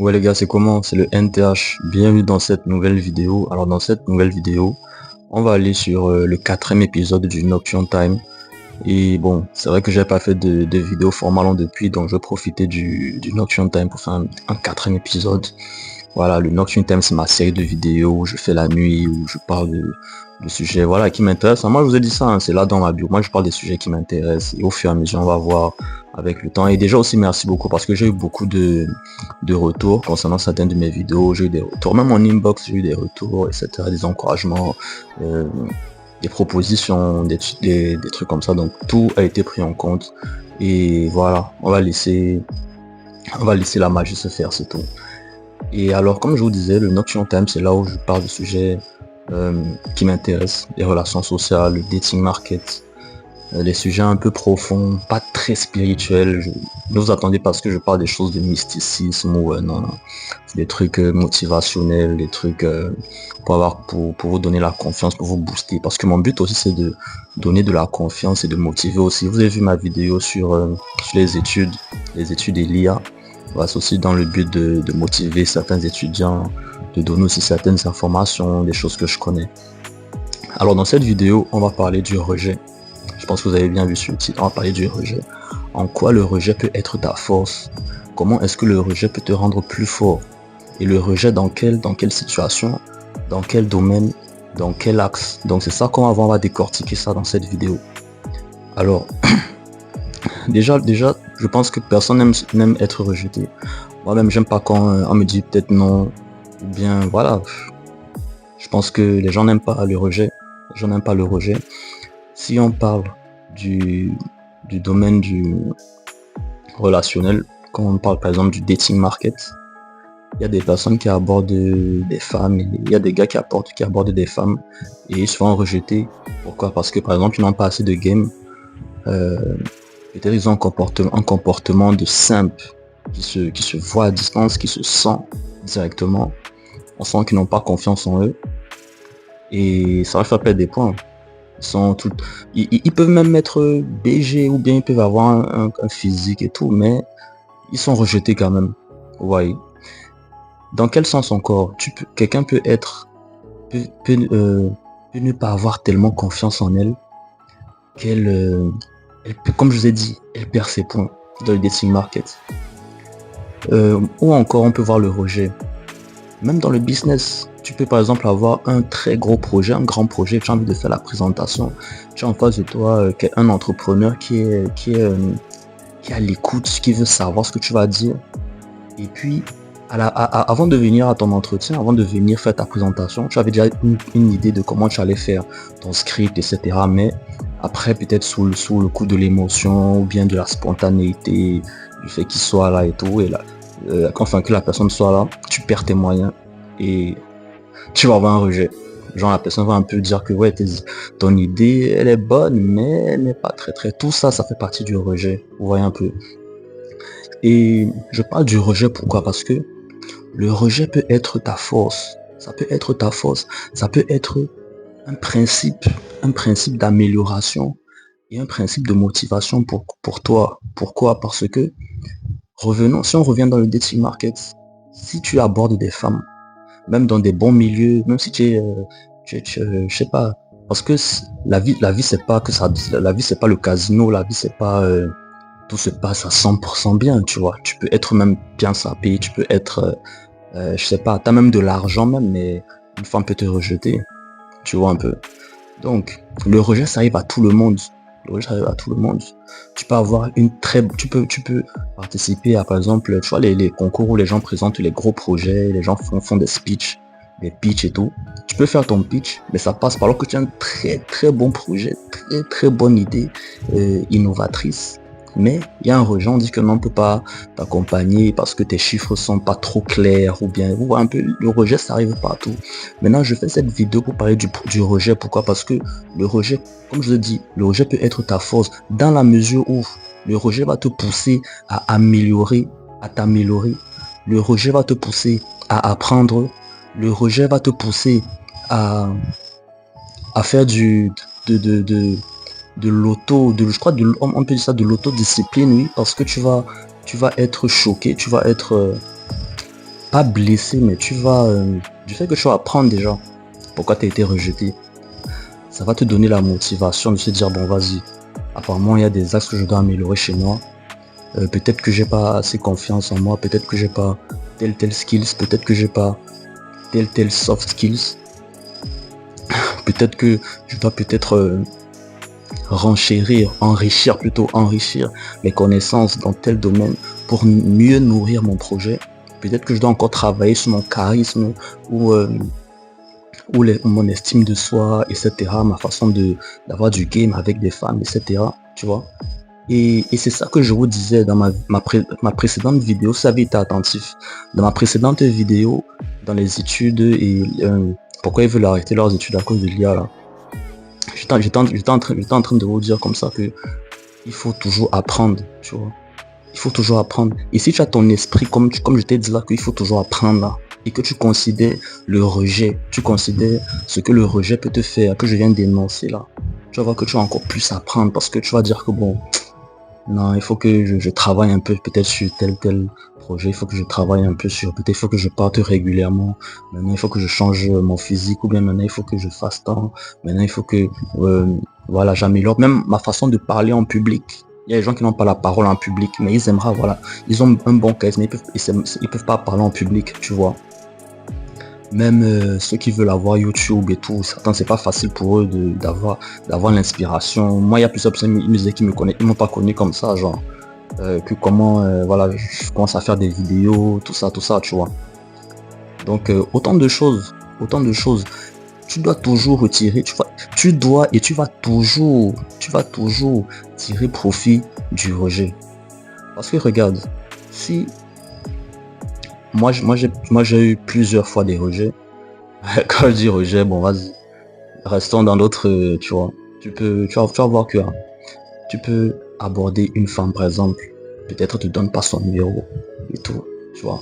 Ouais les gars, c'est comment? C'est le NTH. Bienvenue dans cette nouvelle vidéo. Alors dans cette nouvelle vidéo, on va aller sur le quatrième épisode du Nocturne Time. Et bon, c'est vrai que j'ai pas fait de vidéo format long depuis, donc je vais profiter du Nocturne Time pour faire un quatrième épisode. Voilà, le Nocturne Time, c'est ma série de vidéos où je fais la nuit, où je parle de sujets voilà, qui m'intéressent. Moi, je vous ai dit ça, hein, c'est là dans ma bio. Moi, je parle des sujets qui m'intéressent. Et au fur et à mesure, on va voir avec le temps. Et déjà aussi, merci beaucoup parce que j'ai eu beaucoup de retours concernant certaines de mes vidéos. J'ai eu des retours, même en inbox, j'ai eu des retours, etc., des encouragements, euh, des propositions, des trucs comme ça. Donc, tout a été pris en compte. Et voilà, on va laisser la magie se faire, c'est tout. Et alors, comme je vous disais, le Nocturne Time, c'est là où je parle de sujets qui m'intéressent, les relations sociales, le dating market, les sujets un peu profonds, pas très spirituels. Ne vous attendez pas à ce que je parle des choses de mysticisme ou non, non. C'est des trucs motivationnels, des trucs pour vous donner la confiance, pour vous booster. Parce que mon but aussi, c'est de donner de la confiance et de motiver aussi. Vous avez vu ma vidéo sur les études et l'IA. Voilà, c'est aussi dans le but de motiver certains étudiants, de donner aussi certaines informations, des choses que je connais. Alors dans cette vidéo, on va parler du rejet. Je pense que vous avez bien vu sur le titre, on va parler du rejet. En quoi le rejet peut être ta force? Comment est-ce que le rejet peut te rendre plus fort? Et le rejet dans quelle situation? Dans quel domaine? Dans quel axe? Donc c'est ça qu'on va voir, on va décortiquer ça dans cette vidéo. Alors, déjà, je pense que personne n'aime être rejeté. Moi-même, j'aime pas quand on me dit peut-être non, ou bien voilà. Je pense que les gens n'aiment pas le rejet. Les gens n'aiment pas le rejet. Si on parle du domaine du relationnel, quand on parle par exemple du dating market, il y a des personnes qui abordent des femmes, il y a des gars qui abordent des femmes et ils se font rejeter. Pourquoi? Parce que par exemple ils n'ont pas assez de game. Peut-être ils ont un comportement de simple qui se voit à distance, qui se sent directement. On sent qu'ils n'ont pas confiance en eux et ça va faire perdre des points. Ils peuvent même être BG ou bien ils peuvent avoir un physique et tout, mais ils sont rejetés quand même. Vous voyez. Dans quel sens encore? Quelqu'un peut ne pas avoir tellement confiance en elle qu'elle comme je vous ai dit, elle perd ses points dans le dating market. Ou encore on peut voir le rejet. Même dans le business, tu peux par exemple avoir un très gros projet, un grand projet, tu as envie de faire la présentation, tu as en face de toi un entrepreneur qui est à l'écoute, qui veut savoir ce que tu vas dire. Et puis, avant de venir à ton entretien, avant de venir faire ta présentation, tu avais déjà une idée de comment tu allais faire ton script, etc. Mais après, peut-être sous le coup de l'émotion ou bien de la spontanéité, du fait qu'il soit là et tout, et là, enfin que la personne soit là, tu perds tes moyens et tu vas avoir un rejet. Genre la personne va un peu dire que ouais, ton idée elle est bonne mais elle n'est pas très. Tout ça, ça fait partie du rejet. Vous voyez un peu. Et je parle du rejet pourquoi? Parce que le rejet peut être ta force. Ça peut être ta force. Ça peut être un principe d'amélioration et un principe de motivation pour toi. Pourquoi? Parce que si on revient dans le dating market, si tu abordes des femmes, même dans des bons milieux, même si je sais pas, parce que la vie c'est pas que ça, la vie c'est pas le casino, la vie c'est pas tout se passe à 100% bien, tu vois. Tu peux être même bien sapé, tu peux être, je sais pas, t'as même de l'argent même, mais une femme peut te rejeter, tu vois un peu. Donc le rejet ça arrive à tout le monde. Le rejet ça arrive à tout le monde. Tu peux avoir tu peux participer à par exemple, tu vois les concours où les gens présentent les gros projets, les gens font des speeches, des pitchs et tout. Tu peux faire ton pitch, mais ça passe par alors que tu as un très bon projet, très bonne idée innovatrice. Mais il y a un rejet, on dit que non, on ne peut pas t'accompagner parce que tes chiffres sont pas trop clairs ou bien ou un peu le rejet ça arrive partout. Maintenant je fais cette vidéo pour parler du rejet. Pourquoi? Parce que le rejet, comme je le dis, le rejet peut être ta force dans la mesure où le rejet va te pousser à améliorer, à t'améliorer. Le rejet va te pousser à apprendre. Le rejet va te pousser à faire de l'auto, je crois, on peut dire ça, de l'autodiscipline, oui, parce que tu vas être choqué, tu vas être, pas blessé, mais tu vas, du fait que tu vas apprendre déjà pourquoi tu as été rejeté, ça va te donner la motivation de se dire, bon vas-y, apparemment il y a des axes que je dois améliorer chez moi. Peut-être que j'ai pas assez confiance en moi, peut-être que j'ai pas tel skills, peut-être que j'ai pas tel soft skills, peut-être que je dois enrichir mes connaissances dans tel domaine pour mieux nourrir mon projet. Peut-être que je dois encore travailler sur mon charisme ou mon estime de soi, etc. Ma façon d'avoir du game avec des femmes, etc. Tu vois. Et c'est ça que je vous disais dans ma précédente vidéo, si vous avez été attentif. Dans ma précédente vidéo, dans les études et pourquoi ils veulent arrêter leurs études à cause de l'IA là. J'étais en train de vous dire comme ça que il faut toujours apprendre, tu vois. Il faut toujours apprendre. Et si tu as ton esprit, comme je t'ai dit là, qu'il faut toujours apprendre là, et que tu considères le rejet, tu considères ce que le rejet peut te faire, que je viens d'énoncer là, tu vas voir que tu vas encore plus apprendre parce que tu vas dire que bon, non, il faut que je travaille un peu peut-être sur tel projet, il faut que je travaille un peu sur, peut-être il faut que je parte régulièrement, maintenant il faut que je change mon physique, ou bien maintenant il faut que je fasse tant, maintenant il faut que, voilà, j'améliore même ma façon de parler en public. Il y a des gens qui n'ont pas la parole en public, mais ils aimeraient, voilà, ils ont un bon charisme, mais ils peuvent pas parler en public, tu vois. Même ceux qui veulent avoir YouTube et tout, certains c'est pas facile pour eux d'avoir l'inspiration. Moi il y a plusieurs personnes qui me disaient qu'ils me connaissent, ils m'ont pas connu comme ça, genre que comment voilà, je commence à faire des vidéos, tout ça, tu vois. Donc autant de choses, tu dois toujours retirer, tu vas toujours tirer profit du rejet. Parce que regarde, si moi j'ai eu plusieurs fois des rejets. Quand je dis rejet, bon vas-y, restons dans l'autre, tu vois. Tu vas voir que hein, tu peux aborder une femme par exemple, peut-être te donne pas son numéro et tout, tu vois.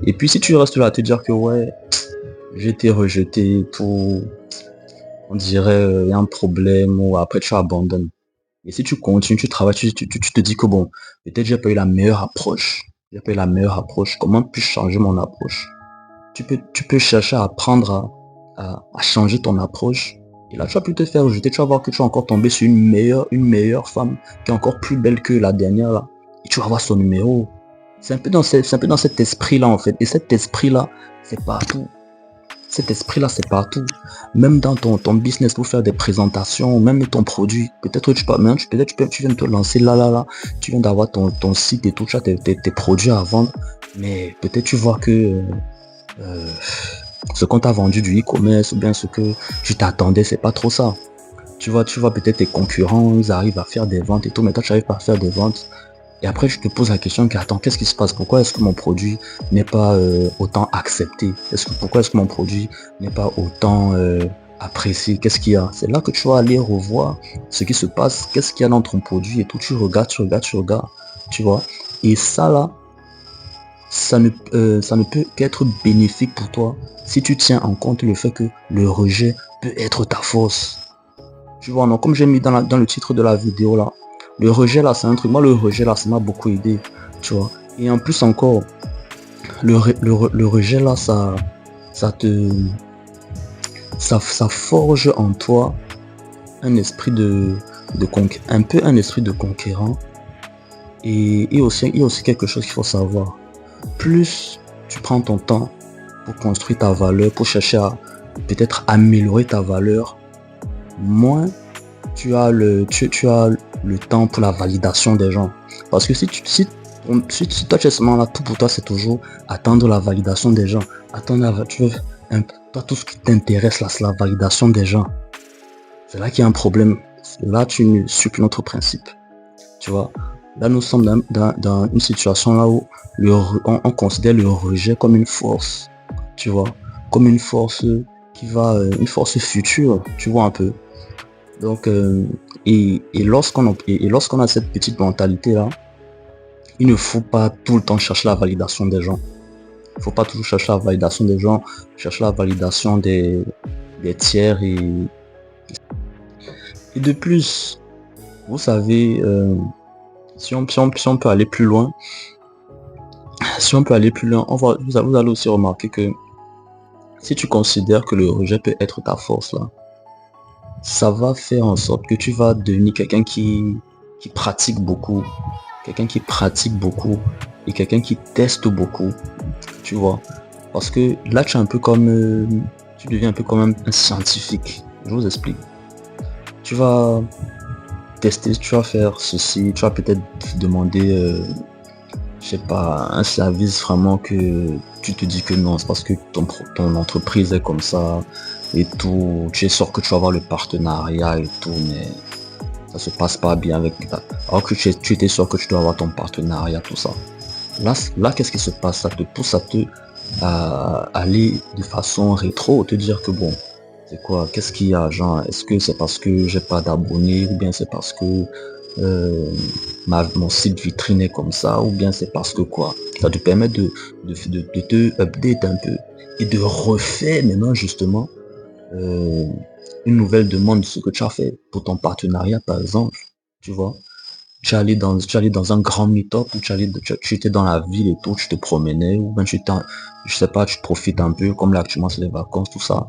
Et puis si tu restes là à te dire que ouais, j'ai été rejeté, tout, on dirait il y a un problème, ou après tu abandonnes. Et si tu continues, tu travailles, tu te dis que bon, peut-être j'ai pas eu la meilleure approche. J'ai pas eu la meilleure approche. Comment puis-je changer mon approche? Tu peux chercher à apprendre à changer ton approche. Et là, tu vas plus te faire rejeter. Tu vas voir que tu vas encore tomber sur une meilleure femme qui est encore plus belle que la dernière là. Et tu vas avoir son numéro. C'est un peu dans cet esprit-là en fait. Et cet esprit-là, c'est partout. Cet esprit-là, c'est partout. Même dans ton business pour faire des présentations, même ton produit. Peut-être tu peux, maintenant, tu viens de te lancer là. Tu viens d'avoir ton site et tout, tu as tes produits à vendre. Mais peut-être tu vois que ce qu'on t'a vendu du e-commerce ou bien ce que tu t'attendais, c'est pas trop ça. Tu vois peut-être tes concurrents, ils arrivent à faire des ventes et tout, mais toi tu n'arrives pas à faire des ventes. Et après je te pose la question que attends, qu'est-ce qui se passe? Pourquoi est-ce que mon produit n'est pas autant accepté? Pourquoi est-ce que mon produit n'est pas autant apprécié? Qu'est-ce qu'il y a? C'est là que tu vas aller revoir ce qui se passe, qu'est-ce qu'il y a dans ton produit et tout. Tu regardes, tu vois. Et ça là, ça ne peut qu'être bénéfique pour toi si tu tiens en compte le fait que le rejet peut être ta force. Tu vois, non, comme j'ai mis dans le titre de la vidéo là, le rejet là, c'est un truc. Moi, le rejet là, ça m'a beaucoup aidé, tu vois. Et en plus encore, le rejet là, ça forge en toi un esprit un peu un esprit de conquérant. Et aussi, il y a aussi quelque chose qu'il faut savoir. Plus tu prends ton temps pour construire ta valeur, pour chercher à peut-être améliorer ta valeur, moins tu as le temps pour la validation des gens. Parce que si toi tu es seulement là, tout pour toi c'est toujours attendre la validation des gens. Toi tout ce qui t'intéresse là, c'est la validation des gens. C'est là qu'il y a un problème. Là tu suis notre principe. Tu vois. Là, nous sommes dans une situation là où on considère le rejet comme une force, tu vois, comme une force une force future, tu vois un peu. Donc, lorsqu'on a cette petite mentalité là, il ne faut pas tout le temps chercher la validation des gens. Il ne faut pas toujours chercher la validation des gens, chercher la validation des tiers et de plus, vous savez, si on peut aller plus loin, si on peut aller plus loin, vous allez aussi remarquer que si tu considères que le rejet peut être ta force là, ça va faire en sorte que tu vas devenir quelqu'un qui pratique beaucoup, quelqu'un qui pratique beaucoup et quelqu'un qui teste beaucoup, tu vois. Parce que là, tu es un peu comme, tu deviens un peu comme un scientifique. Je vous explique. Tu vas tester, tu vas faire ceci, tu vas peut-être demander, je sais pas, un service vraiment que tu te dis que non, c'est parce que ton entreprise est comme ça et tout. Tu es sûr que tu vas avoir le partenariat et tout, mais ça se passe pas bien avec ta... Alors que tu étais sûr que tu dois avoir ton partenariat, tout ça. Là, qu'est-ce qui se passe? Ça te pousse à aller de façon rétro, te dire que bon, c'est quoi, qu'est-ce qu'il y a, genre, est-ce que c'est parce que j'ai pas d'abonnés, ou bien c'est parce que euh, mon site vitrine est comme ça, ou bien c'est parce que quoi. Ça te permet de te update un peu et de refaire maintenant justement euh, une nouvelle demande de ce que tu as fait pour ton partenariat par exemple, tu vois. Tu allais dans un grand meet-up ou tu étais dans la ville et tout, tu te promenais, ou ben je sais pas, tu profites un peu, comme là actuellement c'est les vacances, tout ça.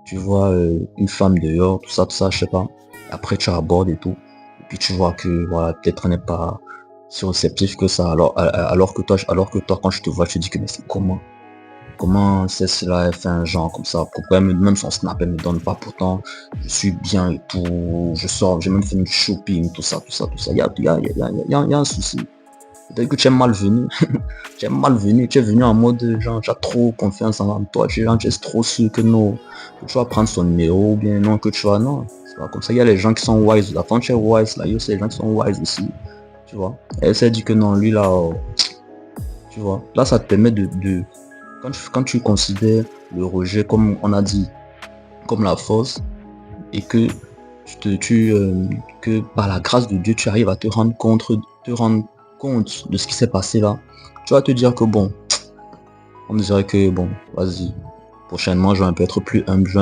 Tu vois une femme dehors, tout ça, je sais pas. Après tu abordes et tout. Et puis tu vois que voilà, peut-être elle n'est pas si réceptif que ça. Alors que toi, quand je te vois, tu te dis que mais c'est comment c'est cela, elle fait un genre comme ça. Pourquoi même son snap, elle me donne pas. Pourtant, je suis bien et tout. Je sors, j'ai même fait une shopping, tout ça, tout ça, tout ça. Il y a un souci. Peut-être que tu es malvenu. Tu es malvenu. Tu es venu en mode, genre, tu as trop confiance en toi. Tu es trop sûr que non, que tu vas prendre son numéro ou bien non, que tu vas, non. C'est pas comme ça. Il y a les gens qui sont wise. Là, quand tu es wise, là, il y a aussi les gens qui sont wise aussi. Tu vois. Elle s'est dit que non, lui là, oh, tu vois. Là, ça te permet quand tu considères le rejet, comme on a dit, comme la force, et que que par la grâce de Dieu, tu arrives à te rendre compte de ce qui s'est passé là, tu vas te dire que bon, on dirait que bon, vas-y, prochainement, je vais un peu être plus humble, je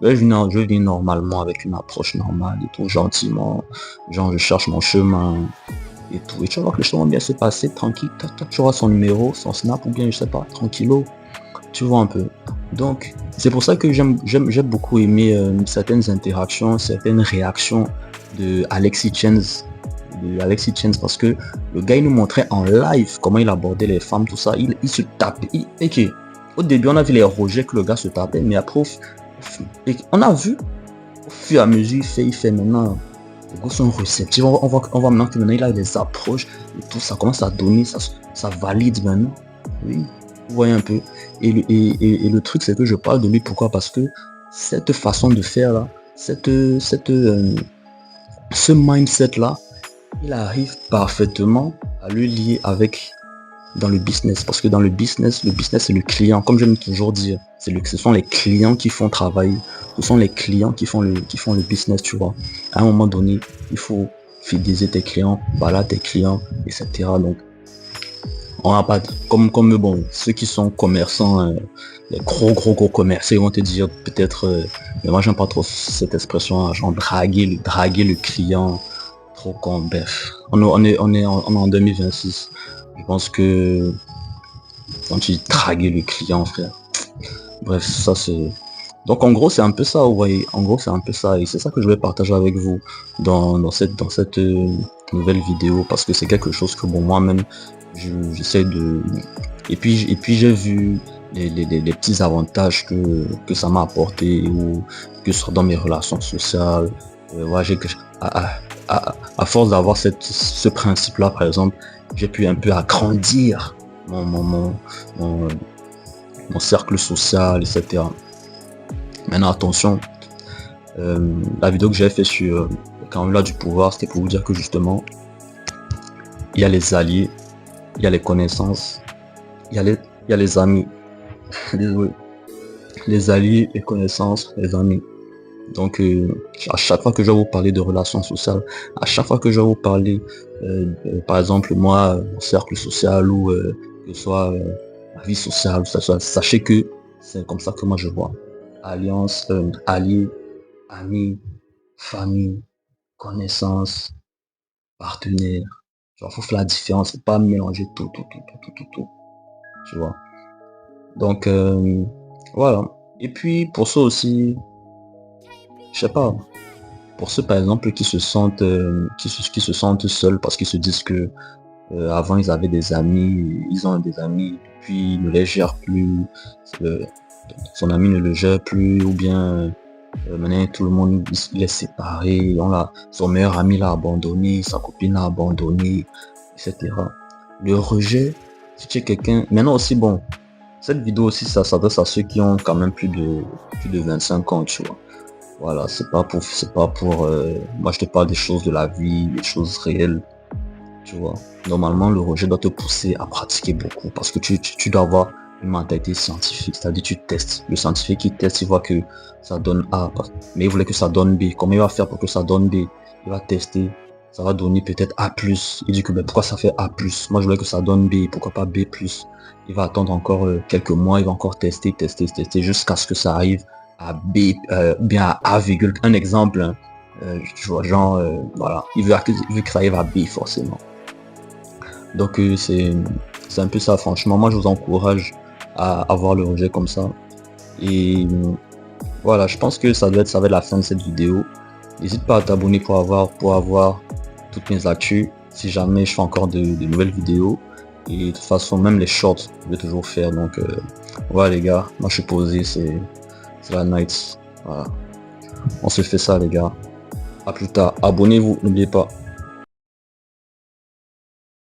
vais venir normalement avec une approche normale et tout, gentiment, genre je cherche mon chemin et tout, et tu vas voir que les choses vont bien se passer, tranquille, tu auras son numéro, son snap, ou bien je sais pas, tranquillo, tu vois un peu. Donc, c'est pour ça que j'ai beaucoup aimé certaines interactions, certaines réactions de Alexis Chance, parce que le gars il nous montrait en live comment il abordait les femmes, tout ça. Il se tapait. Ok. Au début, on a vu les rejets que le gars se tapait, mais après, on a vu au fur et à mesure, il fait maintenant. Les gars sont réceptifs. On voit maintenant que maintenant il a des approches et tout ça commence à donner, ça valide maintenant. Oui, vous voyez un peu. Et le truc, c'est que je parle de lui. Pourquoi? Parce que cette façon de faire là, ce mindset là, il arrive parfaitement à le lier avec dans le business. Parce que dans le business c'est le client. Comme j'aime toujours dire, ce sont les clients qui font travailler. Ce sont les clients qui font le business, tu vois. À un moment donné, il faut fidéliser tes clients, voilà tes clients, etc. Donc, on n'a pas comme bon, ceux qui sont commerçants, les gros commerçants, ils vont te dire peut-être, mais moi j'aime pas trop cette expression, genre draguer le client, trop con, bref. On est en 2026. Je pense que quand tu draguer le client, frère. Bref, ça c'est. Donc en gros c'est un peu ça, vous voyez. En gros c'est un peu ça. Et c'est ça que je vais partager avec vous dans cette nouvelle vidéo. Parce que c'est quelque chose que bon moi-même j'essaie de. Et puis j'ai vu les petits avantages que ça m'a apporté ou que ce soit dans mes relations sociales. Ouais, à force d'avoir ce principe-là, par exemple, j'ai pu un peu agrandir mon, mon cercle social, etc. Maintenant, attention, la vidéo que j'ai fait sur le candidat du pouvoir, c'était pour vous dire que justement, il y a les alliés, il y a les connaissances, il y a les amis. Désolé. Les alliés, les connaissances, les amis. Donc, à chaque fois que je vais vous parler de relations sociales, à chaque fois que je vais vous parler, par exemple, moi, mon cercle social ou que ce soit ma vie sociale, sachez que c'est comme ça que moi je vois. Alliance, alliés, amis, famille, connaissances, partenaires. Genre, faut faire la différence, faut pas mélanger tout. tu vois. Donc voilà. Et puis pour ceux aussi, je sais pas, pour ceux par exemple qui se sentent qui se sentent seuls parce qu'ils se disent que avant ils avaient des amis, ils ont des amis, puis ils ne les gèrent plus, euh, son ami ne le gère plus, ou bien maintenant tout le monde il est séparé, son meilleur ami l'a abandonné, sa copine l'a abandonné, etc. Le rejet, si tu es quelqu'un, maintenant aussi bon, cette vidéo aussi ça s'adresse à ceux qui ont quand même plus de 25 ans, tu vois. Voilà, c'est pas pour moi je te parle des choses de la vie, des choses réelles, tu vois. Normalement, le rejet doit te pousser à pratiquer beaucoup parce que tu dois avoir une mentalité scientifique, c'est-à-dire tu testes. Le scientifique qui teste, il voit que ça donne A, mais il voulait que ça donne B. Comment il va faire pour que ça donne B? Il va tester, ça va donner peut-être A+. Il dit que ben, pourquoi ça fait A+? Moi je voulais que ça donne B, pourquoi pas B+? Il va attendre encore quelques mois, il va encore tester jusqu'à ce que ça arrive à B, bien à A, un exemple, hein. Tu vois, genre, voilà, il veut que ça arrive à B forcément. Donc c'est un peu ça, franchement. Moi je vous encourage à avoir le rejet comme ça. Et voilà, je pense que ça va être la fin de cette vidéo. N'hésite pas à t'abonner pour avoir toutes mes actus. Si jamais je fais encore de nouvelles vidéos. Et de toute façon, même les shorts, je vais toujours faire. Donc voilà les gars, moi je suis posé, c'est la night. Voilà. On se fait ça les gars. À plus tard. Abonnez-vous, n'oubliez pas.